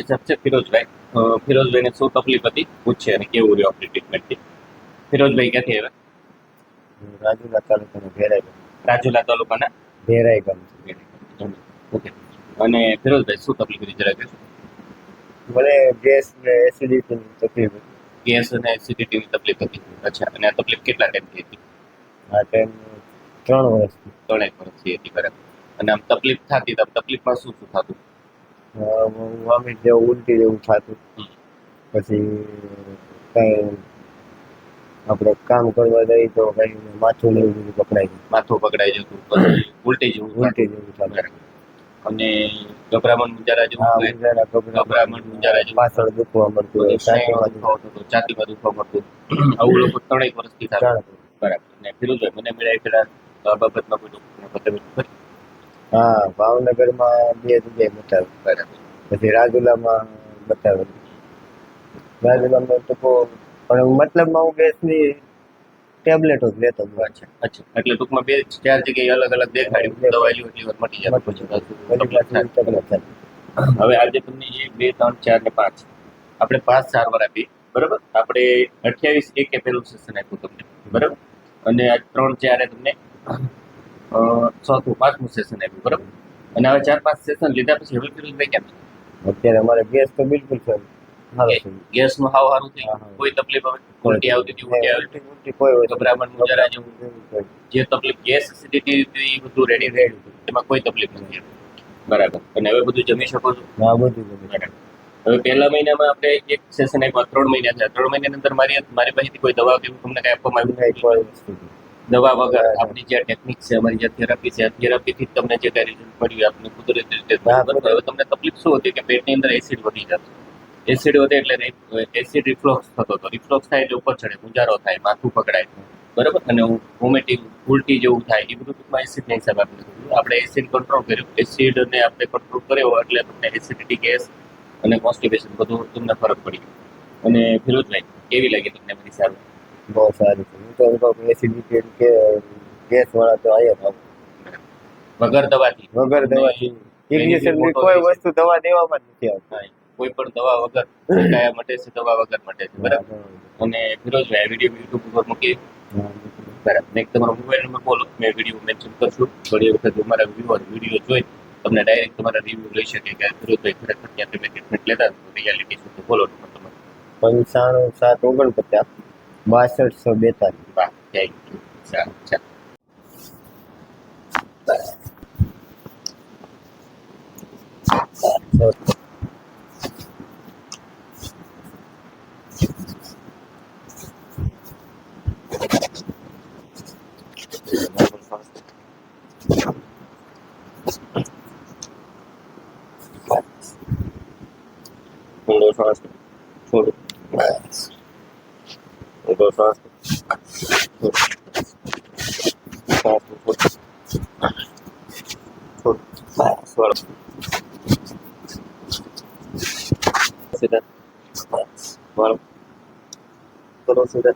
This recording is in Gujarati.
સાહેબ છે ફિરોજભાઈ. ફિરોજભાઈને શું તકલીફ હતી પૂછે અને કેવું રહ્યું આપણી ટ્રીટમેન્ટથી. ફિરોજભાઈ ક્યાંથી આવ્યા? રાજુલા તાલુકાનું ભેરાઈ ગામ. રાજુલા તાલુકાના ભેરાઈ ગામ. ઓકે. અને ફિરોજભાઈ શું તકલીફ હતી જરા કહેશો? મને ગેસ ને એસિડિટીની તકલીફ હતી. ગેસ અને એસિડિટીની તકલીફ હતી. અચ્છા, અને આ તકલીફ કેટલા ટાઈમથી હતી? આ ટાઈમ 3 વર્ષથી. 3 વર્ષથી હતી, બરાબર. અને આમ તકલીફ થતી તો તકલીફમાં શું શું થતું? વોમિટ જેવું ઉલટી જેવું થતું. પછી કઈ આપણે કામ કરવા જઈએ તો કઈ માથું ને એવું બધું પકડાઈ જાય. માથું પકડાઈ જતું, પછી ઉલટી જેવું થતું. અને ગભરામણ મુંજારા જેવું થાય? ગભરામણ મુંજારા જેવું, પાછળ દુખવા મળતું હોય, છાતીમાં દુખવા મળતું. આવું લોકો 3 વર્ષથી થતું. બરાબર. અને ફિરોજભાઈ મને મળ્યા એટલા આ બાબતમાં કોઈ ડોક્ટરને બતાવેલું ખરી? હા, ભાવનગરમાં 2 જગ્યાએ બતાવ્યું. બરાબર. પછી રાજુલામાં બતાવેલું. રાજુલામાં તો પણ મતલબમાં હું ગેસની ટેબ્લેટો જ લેતો. અચ્છા, એટલે ટૂંકમાં 2-4 જગ્યાએ અલગ અલગ દેખાડ્યું, દવા લ્યો એટલી વાર મટી જાય. હવે આજે તમને 1, 2, 3, 4 ને 5 આપણે 5 સારવાર આપી, બરાબર. આપણે 28/1 પહેલું સેશન આપ્યું તમને, બરાબર. અને આજ 3-4 તમને ચોથું 5મું સેશન આપ્યું, બરાબર. અને હવે 4-5 સેશન લીધા પછી હવે ફિરોજભાઈ કેમ? અત્યારે અમારે ગેસ તો બિલકુલ છે. ગેસનું હાવ સારું થઈ ગયું? કોઈ તકલીફ હવે? ઉલટી આવતી હતી? ઉલટી કોઈ ગભરામણ મુંજારા જેવું જે તકલીફ ગેસ એસિડિટી હતી એ બધું રેડી એમાં કોઈ તકલીફ નથી, બરાબર. અને હવે બધું જમી શકો છો? હા, બધું. બરાબર. હવે પહેલા મહિનામાં આપણે એક સેશન આપ્યા, 3 મહિના થયા. 3 મહિનાની અંદર મારી પાસેથી કોઈ દવા કે એવું તમને કઈ આપવામાં આવ્યું? દવા વગર આપણી જે ટેકનિક છે, અમારી જે થેરાપી છે, થેરાપીથી તમને જે કઈ રિઝલ્ટ મળ્યું આપને કુદરતી રીતે. હવે તમને તકલીફ શું હતી કે પેટની અંદર એસિડ વધી જતો. એસિડ વધે એટલે એસિડ રિફ્લોક્સ થતો હતો. રિફ્લોક્સ થાય એટલે ઉપર ચડે, મુંજારો થાય, માથું પકડાય, બરાબર. અને વોમિટિંગ, ઉલટી જેવું થાય. એ બધું ટૂંકમાં એસિડના હિસાબે આપણે એસિડ કંટ્રોલ કર્યું. એસિડને આપણે કંટ્રોલ કર્યો એટલે તમને એસિડિટી, ગેસ અને કોન્સ્ટિપેશન બધું તમને ફરક પડી ગયો. અને ફિરોજભાઈ કેવી લાગી તમને બધી સારું? બહુ સારી છે. હું તો એસિડિટી કે ગેસ વાળા તો આવ્યા વગર દવાથી ઇંગ્લિશની કોઈ વસ્તુ દવા દેવામાં જ નથી આવતી. કોઈ પણ દવા વગર કયા માટે છે, દવા વગર માટે છે, બરાબર. અને ફિરોજભાઈ વિડીયો યુટ્યુબ ઉપર મૂકી, બરાબર. ને તમારો મોબાઈલ નંબર બોલો, મેં વિડીયો મેન્શન કરશું. ઘણી વખત અમારા વ્યુઅર વિડીયો જોઈ તમને ડાયરેક્ટ તમારા રિવ્યુ લઈ શકે કે ફિરોજભાઈ ખરેખર ત્યાં તમે ટ્રીટમેન્ટ લેતા રિયાલિટી શું? બોલો નંબર તમારો. 95 749 62 વાહ, થેન્ક યુ. સારું, ચાલો. ઊંડો શ્વાસ છોડો, ઊંડો શ્વાસ છોડો, સીધા વાળો કરો, સીધા.